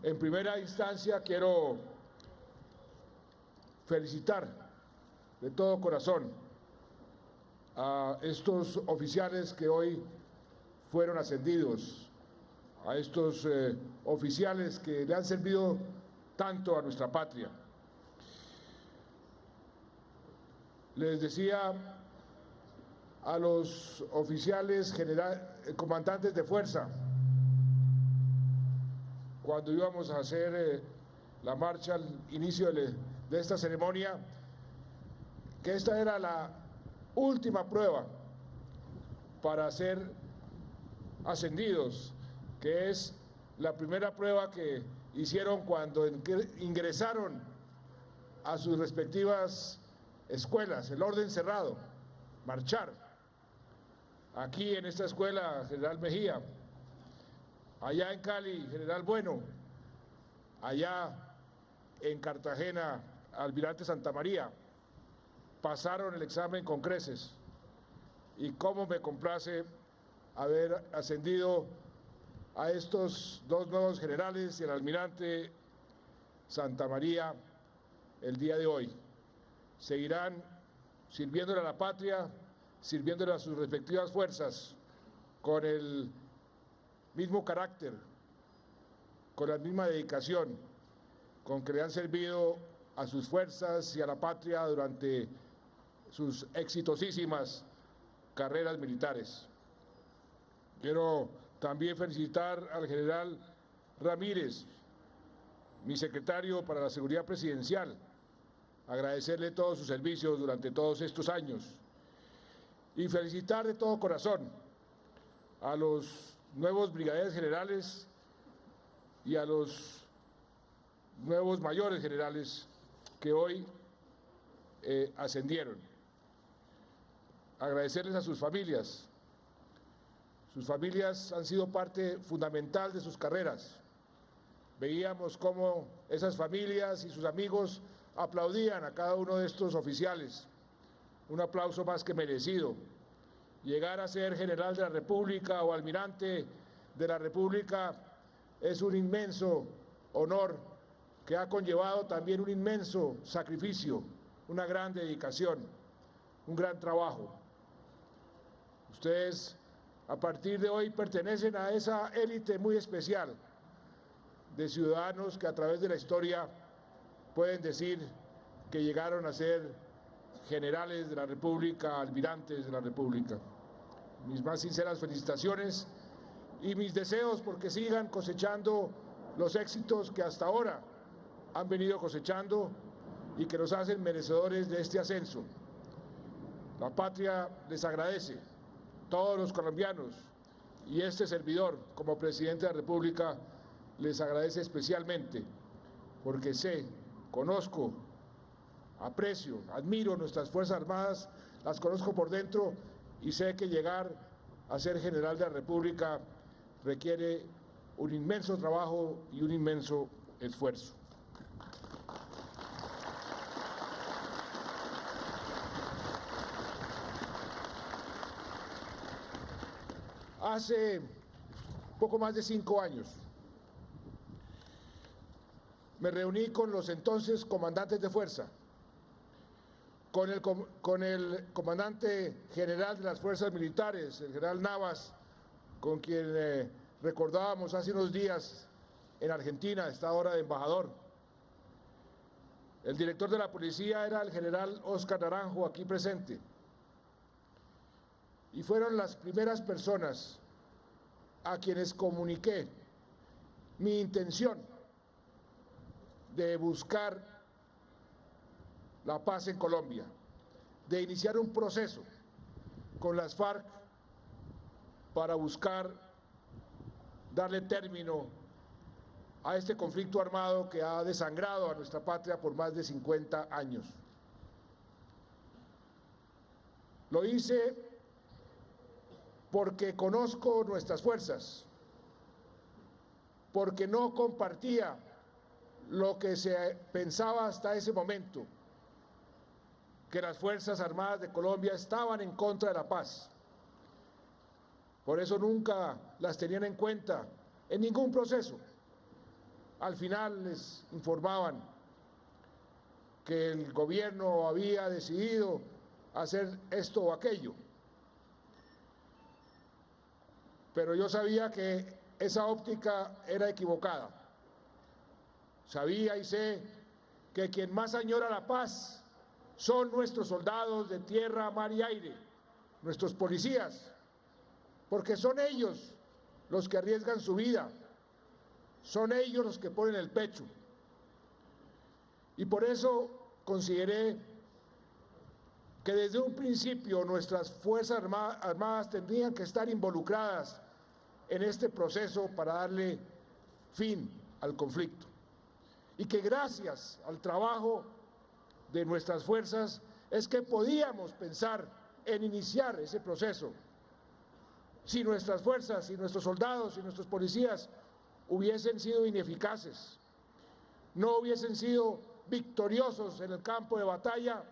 En primera instancia quiero felicitar de todo corazón a estos oficiales que hoy fueron ascendidos, a estos oficiales que le han servido tanto a nuestra patria. Les decía a los oficiales comandantes de fuerza, cuando íbamos a hacer la marcha al inicio de esta ceremonia, que esta era la última prueba para ser ascendidos, que es la primera prueba que hicieron cuando ingresaron a sus respectivas escuelas, el orden cerrado, marchar. Aquí en esta escuela, General Mejía, allá en Cali, General Bueno, allá en Cartagena, Almirante Santa María, pasaron el examen con creces. Y cómo me complace haber ascendido a estos dos nuevos generales y al Almirante Santa María el día de hoy. Seguirán sirviéndole a la patria, sirviéndole a sus respectivas fuerzas, con el mismo carácter, con la misma dedicación, con que le han servido a sus fuerzas y a la patria durante sus exitosísimas carreras militares. Quiero también felicitar al general Ramírez, mi secretario para la Seguridad Presidencial, agradecerle todos sus servicios durante todos estos años y felicitar de todo corazón a los nuevos brigadieres generales y a los nuevos mayores generales que hoy ascendieron. Agradecerles a sus familias. Sus familias han sido parte fundamental de sus carreras. Veíamos cómo esas familias y sus amigos aplaudían a cada uno de estos oficiales. Un aplauso más que merecido. Llegar a ser general de la República o almirante de la República es un inmenso honor que ha conllevado también un inmenso sacrificio, una gran dedicación, un gran trabajo. Ustedes a partir de hoy pertenecen a esa élite muy especial de ciudadanos que a través de la historia pueden decir que llegaron a ser generales de la República, almirantes de la República. Mis más sinceras felicitaciones y mis deseos porque sigan cosechando los éxitos que hasta ahora han venido cosechando y que nos hacen merecedores de este ascenso. La patria les agradece, todos los colombianos, y este servidor como presidente de la República les agradece especialmente porque sé, conozco, aprecio, admiro nuestras Fuerzas Armadas, las conozco por dentro y sé que llegar a ser general de la República requiere un inmenso trabajo y un inmenso esfuerzo. Hace poco más de 5 años me reuní con los entonces comandantes de fuerza, con el comandante general de las fuerzas militares, el general Navas, con quien recordábamos hace unos días en Argentina, está ahora de embajador. El director de la policía era el general Óscar Naranjo, aquí presente. Y fueron las primeras personas a quienes comuniqué mi intención de buscar la paz en Colombia, de iniciar un proceso con las FARC para buscar darle término a este conflicto armado que ha desangrado a nuestra patria por más de 50 años. Lo hice porque conozco nuestras fuerzas, porque no compartía lo que se pensaba hasta ese momento, que las Fuerzas Armadas de Colombia estaban en contra de la paz. Por eso nunca las tenían en cuenta en ningún proceso. Al final les informaban que el gobierno había decidido hacer esto o aquello. Pero yo sabía que esa óptica era equivocada. Sabía y sé que quien más añora la paz son nuestros soldados de tierra, mar y aire, nuestros policías, porque son ellos los que arriesgan su vida, son ellos los que ponen el pecho. Y por eso consideré que desde un principio nuestras Fuerzas Armadas tendrían que estar involucradas en este proceso para darle fin al conflicto. Y que gracias al trabajo de nuestras fuerzas es que podíamos pensar en iniciar ese proceso. Si nuestras fuerzas, si nuestros soldados, si nuestros policías hubiesen sido ineficaces, no hubiesen sido victoriosos en el campo de batalla,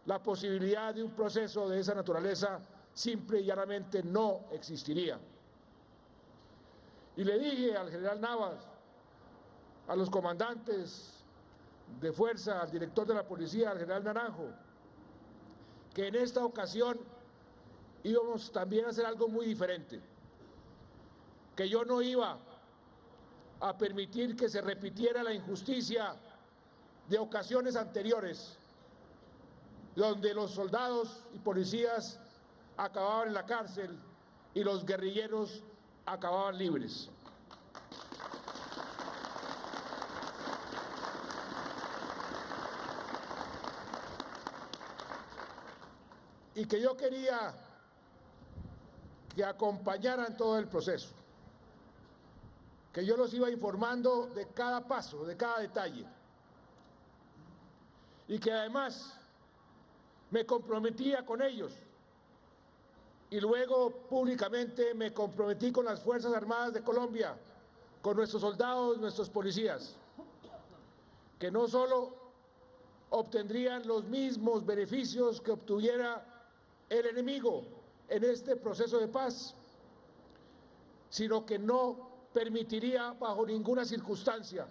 la posibilidad de un proceso de esa naturaleza simple y llanamente no existiría. Y le dije al general Navas, a los comandantes de fuerza, al director de la policía, al general Naranjo, que en esta ocasión íbamos también a hacer algo muy diferente, que yo no iba a permitir que se repitiera la injusticia de ocasiones anteriores, donde los soldados y policías acababan en la cárcel y los guerrilleros acababan libres. Y que yo quería que acompañaran todo el proceso, que yo los iba informando de cada paso, de cada detalle, y que además me comprometía con ellos, y luego públicamente me comprometí con las Fuerzas Armadas de Colombia, con nuestros soldados, nuestros policías, que no solo obtendrían los mismos beneficios que obtuviera el enemigo en este proceso de paz, sino que no permitiría bajo ninguna circunstancia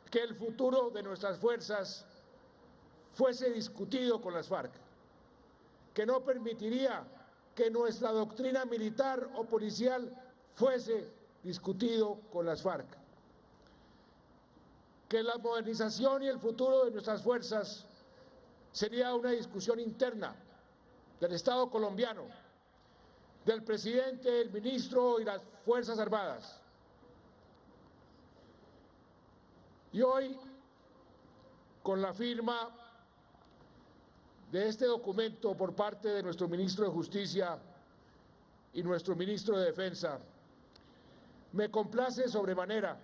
que el futuro de nuestras fuerzas fuese discutido con las FARC, que no permitiría que nuestra doctrina militar o policial fuese discutido con las FARC, que la modernización y el futuro de nuestras fuerzas sería una discusión interna del Estado colombiano, del presidente, el ministro y las Fuerzas Armadas. Y hoy, con la firma de este documento por parte de nuestro ministro de Justicia y nuestro ministro de Defensa, me complace sobremanera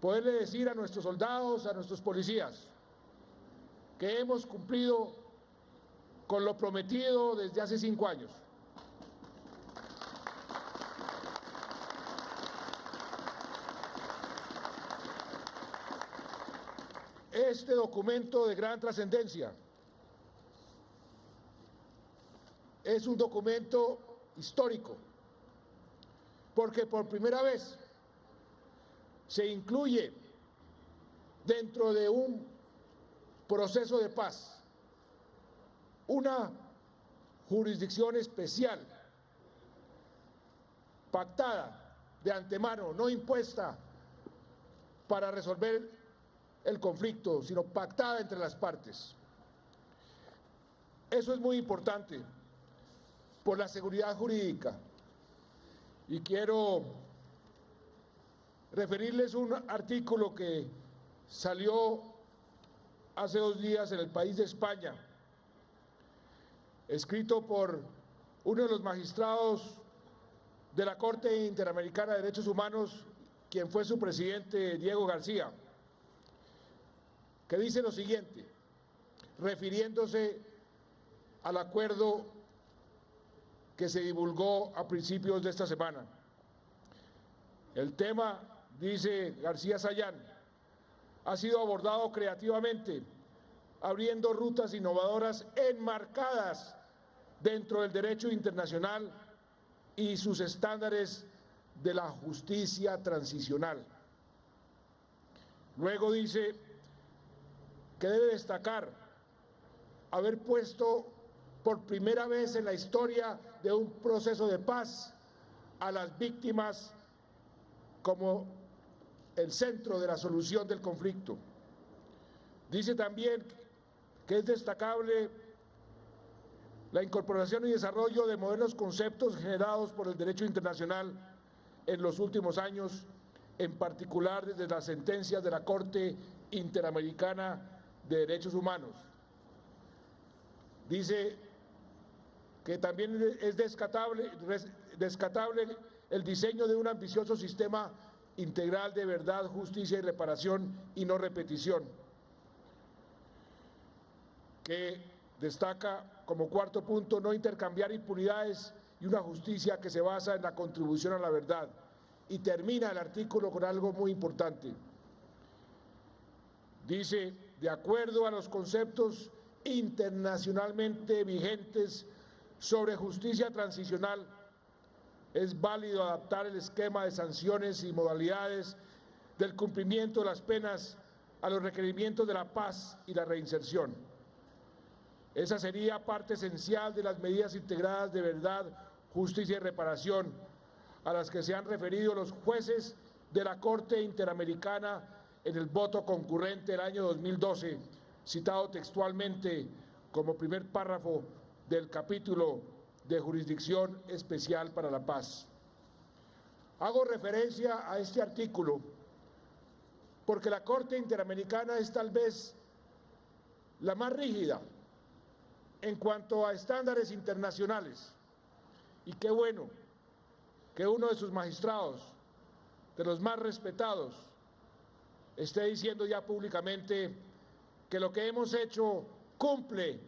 poderle decir a nuestros soldados, a nuestros policías, que hemos cumplido con lo prometido desde hace 5 años. Este documento de gran trascendencia es un documento histórico, porque por primera vez se incluye dentro de un proceso de paz una jurisdicción especial, pactada de antemano, no impuesta para resolver el conflicto, sino pactada entre las partes. Eso es muy importante por la seguridad jurídica. Y quiero referirles un artículo que salió hace 2 días en El País de España, escrito por uno de los magistrados de la Corte Interamericana de Derechos Humanos, quien fue su presidente, Diego García, que dice lo siguiente, refiriéndose al acuerdo que se divulgó a principios de esta semana. El tema, dice García Sayán, ha sido abordado creativamente abriendo rutas innovadoras enmarcadas dentro del derecho internacional y sus estándares de la justicia transicional. Luego dice que debe destacar haber puesto por primera vez en la historia de un proceso de paz a las víctimas como el centro de la solución del conflicto. Dice también que es destacable la incorporación y desarrollo de modernos conceptos generados por el derecho internacional en los últimos años, en particular desde las sentencias de la Corte Interamericana de Derechos Humanos. Dice que también es descartable el diseño de un ambicioso sistema integral de verdad, justicia y reparación y no repetición, que destaca como cuarto punto no intercambiar impunidades y una justicia que se basa en la contribución a la verdad. Y termina el artículo con algo muy importante. Dice, de acuerdo a los conceptos internacionalmente vigentes sobre justicia transicional, es válido adaptar el esquema de sanciones y modalidades del cumplimiento de las penas a los requerimientos de la paz y la reinserción. Esa sería parte esencial de las medidas integradas de verdad, justicia y reparación, a las que se han referido los jueces de la Corte Interamericana en el voto concurrente del año 2012, citado textualmente como primer párrafo del capítulo de Jurisdicción Especial para la Paz. Hago referencia a este artículo porque la Corte Interamericana es tal vez la más rígida en cuanto a estándares internacionales, y qué bueno que uno de sus magistrados, de los más respetados, esté diciendo ya públicamente que lo que hemos hecho cumple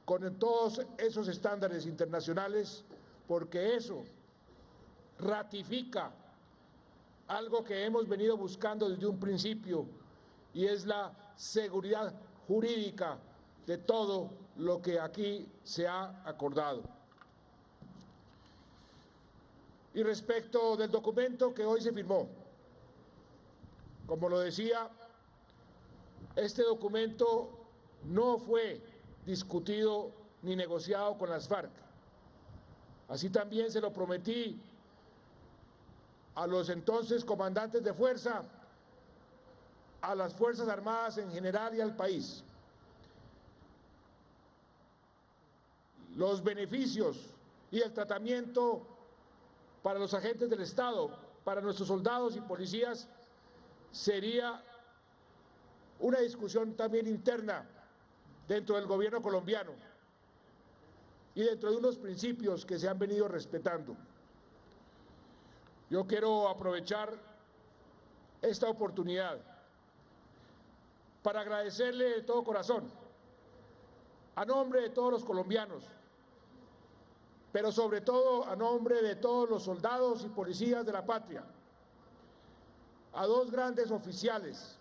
con todos esos estándares internacionales, porque eso ratifica algo que hemos venido buscando desde un principio, y es la seguridad jurídica de todo lo que aquí se ha acordado. Y respecto del documento que hoy se firmó, como lo decía, este documento no fue discutido ni negociado con las FARC. Así también se lo prometí a los entonces comandantes de fuerza, a las Fuerzas Armadas en general y al país. Los beneficios y el tratamiento para los agentes del Estado, para nuestros soldados y policías, sería una discusión también interna dentro del gobierno colombiano y dentro de unos principios que se han venido respetando. Yo quiero aprovechar esta oportunidad para agradecerle de todo corazón, a nombre de todos los colombianos, pero sobre todo a nombre de todos los soldados y policías de la patria, a dos grandes oficiales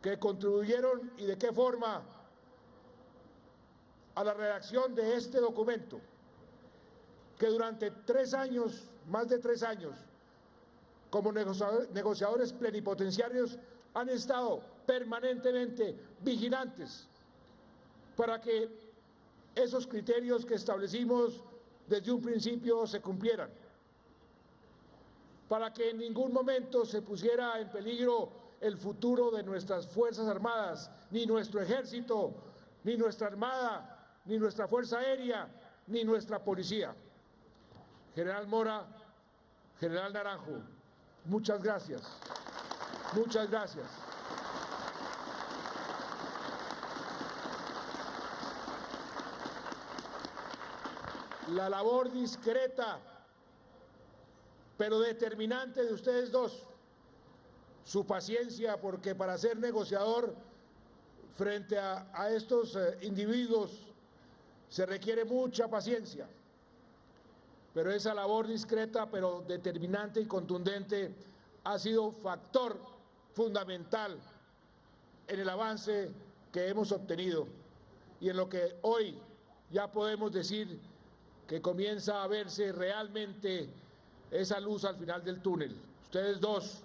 que contribuyeron y de qué forma a la redacción de este documento, que durante 3 años, más de 3 años, como negociadores plenipotenciarios, han estado permanentemente vigilantes para que esos criterios que establecimos desde un principio se cumplieran, para que en ningún momento se pusiera en peligro el futuro de nuestras Fuerzas Armadas, ni nuestro Ejército, ni nuestra Armada, ni nuestra Fuerza Aérea, ni nuestra Policía. General Mora, General Naranjo, muchas gracias. Muchas gracias. La labor discreta pero determinante de ustedes dos, su paciencia, porque para ser negociador frente a estos individuos se requiere mucha paciencia, pero esa labor discreta pero determinante y contundente ha sido factor fundamental en el avance que hemos obtenido y en lo que hoy ya podemos decir que comienza a verse realmente esa luz al final del túnel. Ustedes dos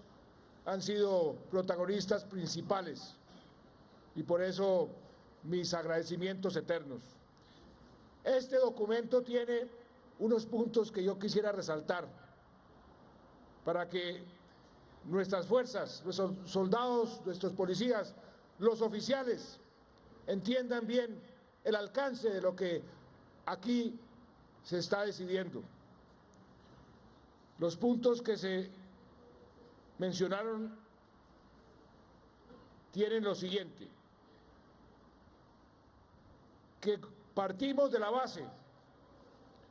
han sido protagonistas principales y por eso mis agradecimientos eternos. Este documento tiene unos puntos que yo quisiera resaltar para que nuestras fuerzas, nuestros soldados, nuestros policías, los oficiales entiendan bien el alcance de lo que aquí se está decidiendo. Los puntos que se mencionaron tienen lo siguiente: que partimos de la base,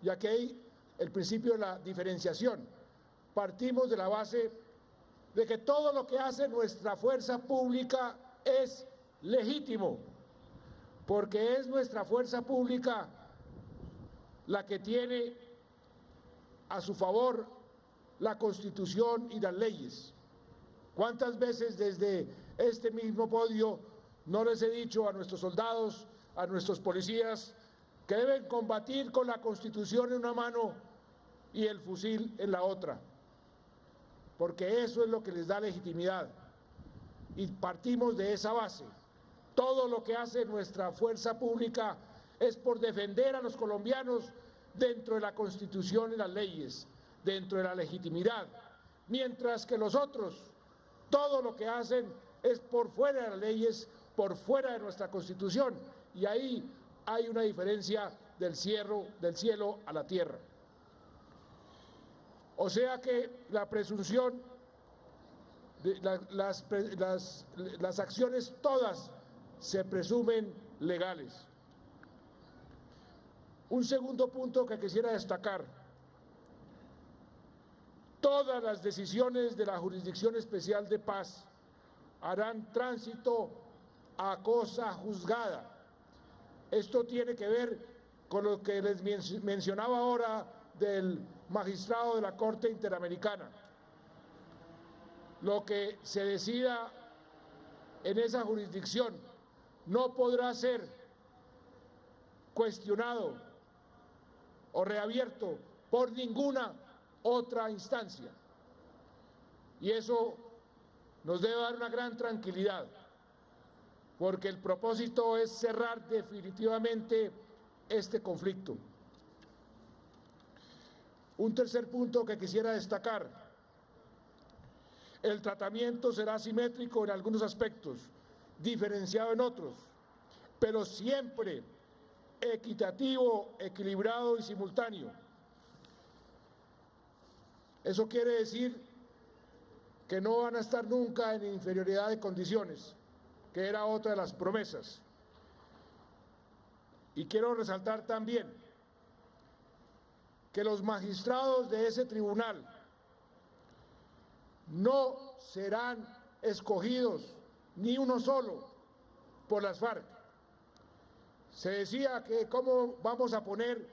y aquí hay el principio de la diferenciación, partimos de la base de que todo lo que hace nuestra fuerza pública es legítimo, porque es nuestra fuerza pública la que tiene a su favor la Constitución y las leyes. ¿Cuántas veces desde este mismo podio no les he dicho a nuestros soldados, a nuestros policías, que deben combatir con la Constitución en una mano y el fusil en la otra? Porque eso es lo que les da legitimidad. Y partimos de esa base. Todo lo que hace nuestra fuerza pública es por defender a los colombianos dentro de la Constitución y las leyes, dentro de la legitimidad, mientras que los otros, todo lo que hacen es por fuera de las leyes, por fuera de nuestra Constitución, y ahí hay una diferencia del cielo a la tierra. O sea que la presunción, las acciones todas se presumen legales. Un segundo punto que quisiera destacar: todas las decisiones de la Jurisdicción Especial de Paz harán tránsito a cosa juzgada. Esto tiene que ver con lo que les mencionaba ahora del magistrado de la Corte Interamericana. Lo que se decida en esa jurisdicción no podrá ser cuestionado o reabierto por ninguna otra instancia. Y eso nos debe dar una gran tranquilidad, porque el propósito es cerrar definitivamente este conflicto. Un tercer punto que quisiera destacar: el tratamiento será simétrico en algunos aspectos, diferenciado en otros, pero siempre equitativo, equilibrado y simultáneo. Eso quiere decir que no van a estar nunca en inferioridad de condiciones, que era otra de las promesas. Y quiero resaltar también que los magistrados de ese tribunal no serán escogidos, ni uno solo, por las FARC. Se decía que cómo vamos a poner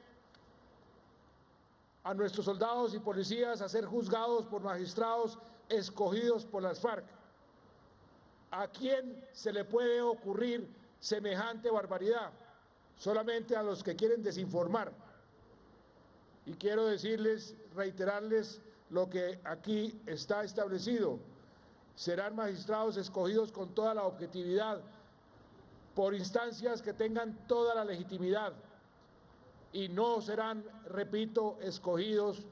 a nuestros soldados y policías a ser juzgados por magistrados escogidos por las FARC. ¿A quién se le puede ocurrir semejante barbaridad? Solamente a los que quieren desinformar. Y quiero decirles, reiterarles lo que aquí está establecido: serán magistrados escogidos con toda la objetividad, por instancias que tengan toda la legitimidad, y no serán, repito, escogidos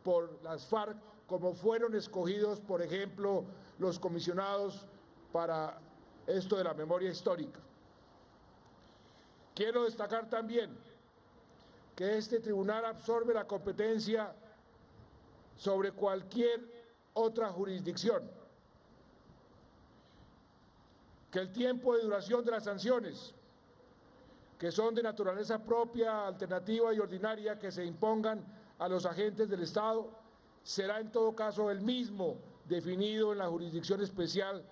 por las FARC como fueron escogidos, por ejemplo, los comisionados para esto de la memoria histórica. Quiero destacar también que este tribunal absorbe la competencia sobre cualquier otra jurisdicción, que el tiempo de duración de las sanciones, que son de naturaleza propia, alternativa y ordinaria, que se impongan a los agentes del Estado, será en todo caso el mismo definido en la jurisdicción especial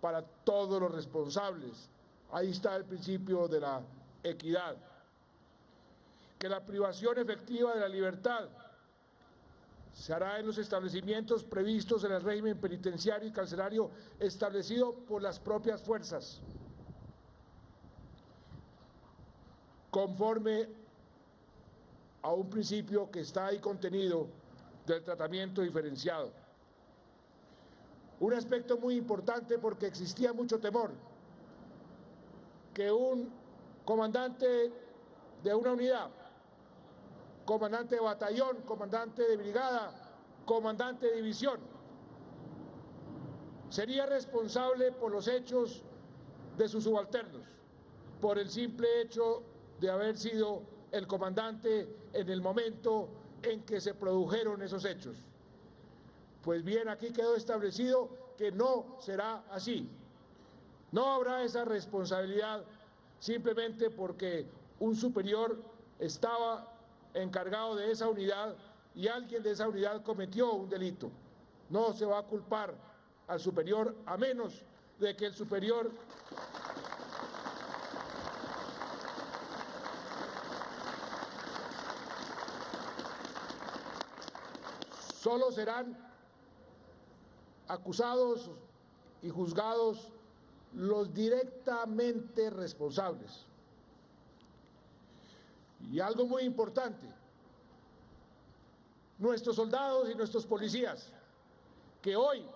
para todos los responsables. Ahí está el principio de la equidad. Que la privación efectiva de la libertad se hará en los establecimientos previstos en el régimen penitenciario y carcelario establecido por las propias fuerzas. conforme a un principio que está ahí contenido del tratamiento diferenciado. Un aspecto muy importante porque existía mucho temor que un comandante de una unidad, comandante de batallón, comandante de brigada, comandante de división, sería responsable por los hechos de sus subalternos, por el simple hecho de haber sido el comandante en el momento en que se produjeron esos hechos. Pues bien, aquí quedó establecido que no será así. No habrá esa responsabilidad simplemente porque un superior estaba encargado de esa unidad y alguien de esa unidad cometió un delito. No se va a culpar al superior a menos de que el superior solo serán acusados y juzgados los directamente responsables. Y algo muy importante, nuestros soldados y nuestros policías que hoy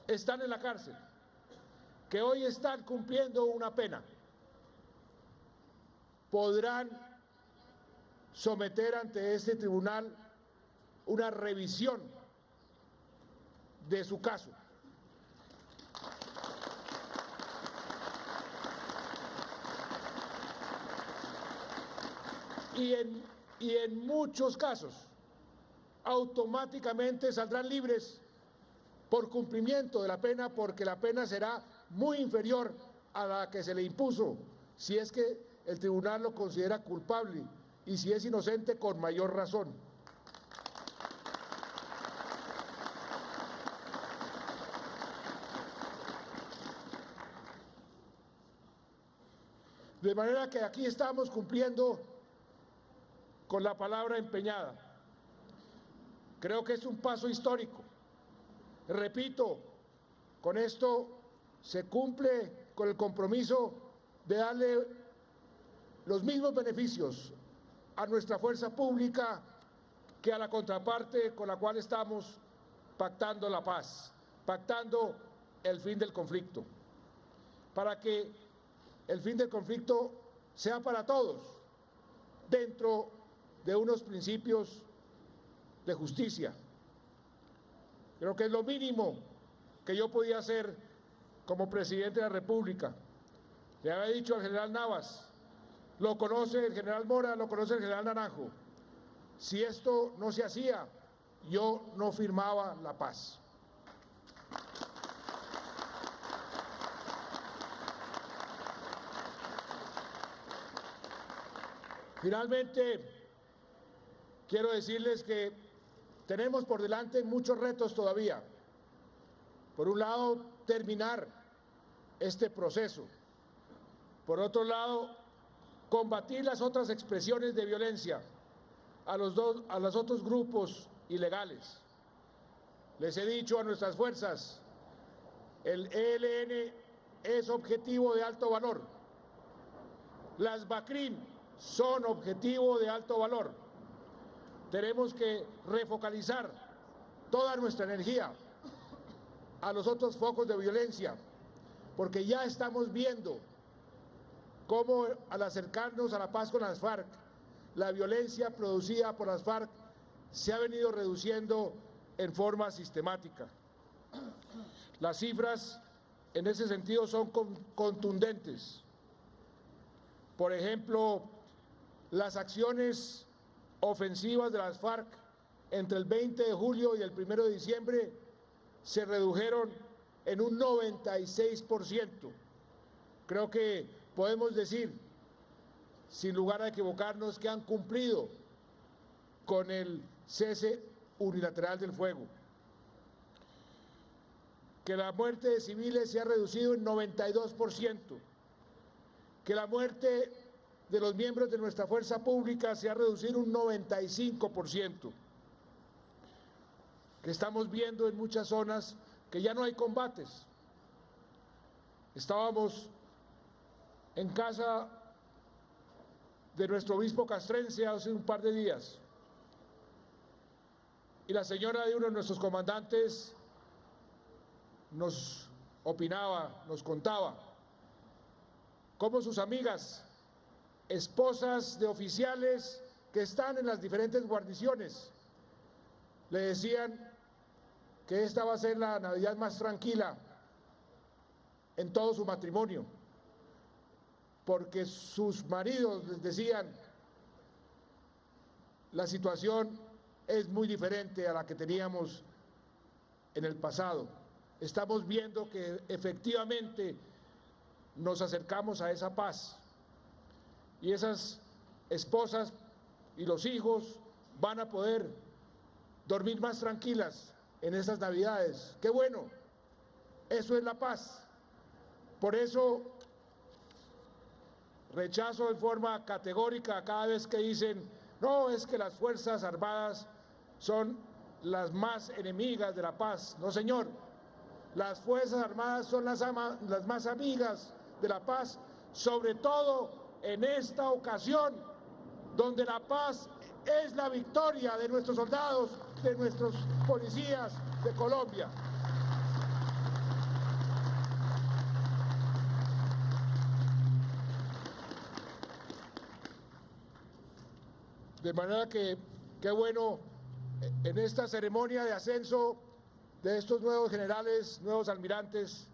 están en la cárcel, que hoy están cumpliendo una pena, podrán someter ante este tribunal una revisión de su caso. Y en muchos casos automáticamente saldrán libres por cumplimiento de la pena, porque la pena será muy inferior a la que se le impuso, si es que el tribunal lo considera culpable, y si es inocente, con mayor razón. De manera que aquí estamos cumpliendo con la palabra empeñada. Creo que es un paso histórico. Repito, con esto se cumple con el compromiso de darle los mismos beneficios a nuestra fuerza pública que a la contraparte con la cual estamos pactando la paz, pactando el fin del conflicto, para que el fin del conflicto sea para todos, dentro de unos principios de justicia. Creo que es lo mínimo que yo podía hacer como presidente de la República. Le había dicho al general Navas, lo conoce el general Mora, lo conoce el general Naranjo. Si esto no se hacía, yo no firmaba la paz. Finalmente, quiero decirles que tenemos por delante muchos retos todavía. Por un lado, terminar este proceso. Por otro lado, combatir las otras expresiones de violencia a los otros grupos ilegales. Les he dicho a nuestras fuerzas, el ELN es objetivo de alto valor. Las BACRIM son objetivo de alto valor. Tenemos que refocalizar toda nuestra energía a los otros focos de violencia, porque ya estamos viendo cómo al acercarnos a la paz con las FARC, la violencia producida por las FARC se ha venido reduciendo en forma sistemática. Las cifras en ese sentido son contundentes. Por ejemplo, las acciones ofensivas de las FARC entre el 20 de julio y el 1 de diciembre se redujeron en un 96%. Creo que podemos decir, sin lugar a equivocarnos, que han cumplido con el cese unilateral del fuego. Que la muerte de civiles se ha reducido en 92%. Que la muerte de los miembros de nuestra fuerza pública se ha reducido un 95%. Que estamos viendo en muchas zonas que ya no hay combates. Estábamos en casa de nuestro obispo castrense hace un par de días. Y la señora de uno de nuestros comandantes nos opinaba, nos contaba cómo sus amigas, esposas de oficiales que están en las diferentes guarniciones, le decían que esta va a ser la Navidad más tranquila en todo su matrimonio, porque sus maridos les decían: la situación es muy diferente a la que teníamos en el pasado. Estamos viendo que efectivamente nos acercamos a esa paz y esas esposas y los hijos van a poder dormir más tranquilas en estas Navidades. ¡Qué bueno! Eso es la paz. Por eso rechazo de forma categórica cada vez que dicen: no, es que las Fuerzas Armadas son las más enemigas de la paz. No, señor. Las Fuerzas Armadas son las más amigas de la paz, sobre todo en esta ocasión, donde la paz es la victoria de nuestros soldados, de nuestros policías de Colombia. De manera que, qué bueno, en esta ceremonia de ascenso de estos nuevos generales, nuevos almirantes,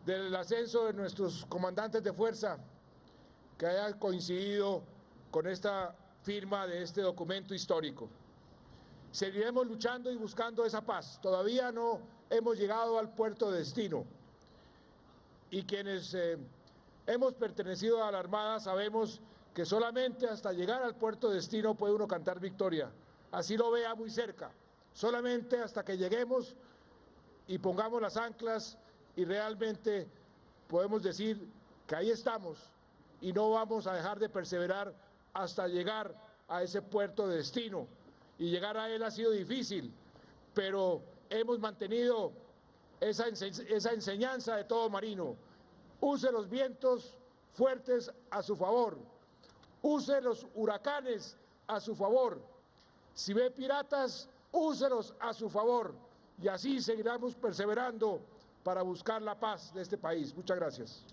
del ascenso de nuestros comandantes de fuerza, que haya coincidido con esta firma de este documento histórico. Seguiremos luchando y buscando esa paz. Todavía no hemos llegado al puerto de destino. Y quienes hemos pertenecido a la Armada sabemos que solamente hasta llegar al puerto de destino puede uno cantar victoria. Así lo vea muy cerca. Solamente hasta que lleguemos y pongamos las anclas y realmente podemos decir que ahí estamos y no vamos a dejar de perseverar hasta llegar a ese puerto de destino. Y llegar a él ha sido difícil, pero hemos mantenido esa enseñanza de todo marino. Use los vientos fuertes a su favor, use los huracanes a su favor. Si ve piratas, úselos a su favor, y así seguiremos perseverando para buscar la paz de este país. Muchas gracias.